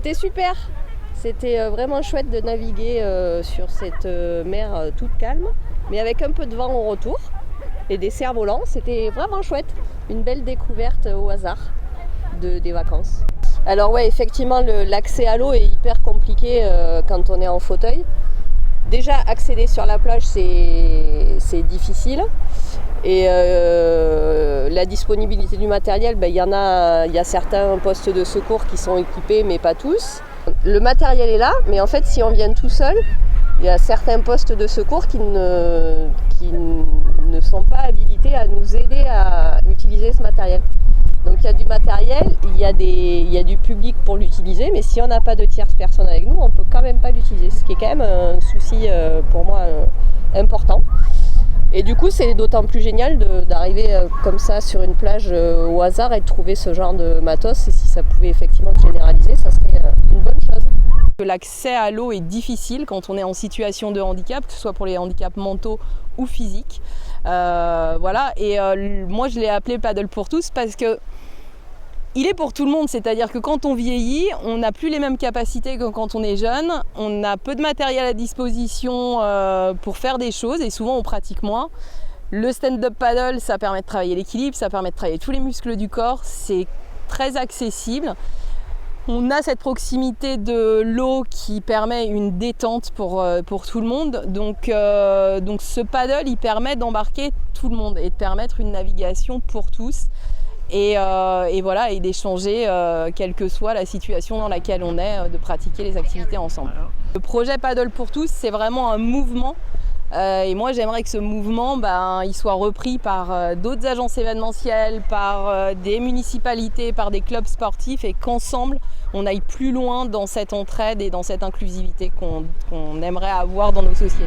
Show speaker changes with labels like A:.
A: C'était super. C'était vraiment chouette de naviguer sur cette mer toute calme, mais avec un peu de vent au retour et des cerfs-volants. C'était vraiment chouette. Une belle découverte au hasard des vacances. Alors ouais, effectivement, l'accès à l'eau est hyper compliqué quand on est en fauteuil. Déjà, accéder sur la plage, c'est difficile. Et la disponibilité du matériel, il y a certains postes de secours qui sont équipés, mais pas tous. Le matériel est là, mais en fait, si on vient tout seul, il y a certains postes de secours qui ne sont pas habilités à nous aider à utiliser ce matériel. Donc il y a du matériel, il y a du public pour l'utiliser, mais si on n'a pas de tierces personnes avec nous, on ne peut quand même pas l'utiliser, ce qui est quand même un souci pour moi important. Et du coup, c'est d'autant plus génial d'arriver comme ça sur une plage au hasard et de trouver ce genre de matos. Et si ça pouvait effectivement se généraliser, ça serait une bonne chose.
B: L'accès à l'eau est difficile quand on est en situation de handicap, que ce soit pour les handicaps mentaux ou physiques. Voilà. Et moi, je l'ai appelé Paddle pour tous parce que il est pour tout le monde, c'est-à-dire que quand on vieillit, on n'a plus les mêmes capacités que quand on est jeune, on a peu de matériel à disposition pour faire des choses et souvent on pratique moins. Le stand-up paddle, ça permet de travailler l'équilibre, ça permet de travailler tous les muscles du corps, c'est très accessible. On a cette proximité de l'eau qui permet une détente pour tout le monde. Donc ce paddle, il permet d'embarquer tout le monde et de permettre une navigation pour tous. Et voilà, et d'échanger, quelle que soit la situation dans laquelle on est, de pratiquer les activités ensemble. Le projet Paddle pour tous, c'est vraiment un mouvement. Et moi, j'aimerais que ce mouvement, il soit repris par d'autres agences événementielles, par des municipalités, par des clubs sportifs, et qu'ensemble, on aille plus loin dans cette entraide et dans cette inclusivité qu'on aimerait avoir dans nos sociétés.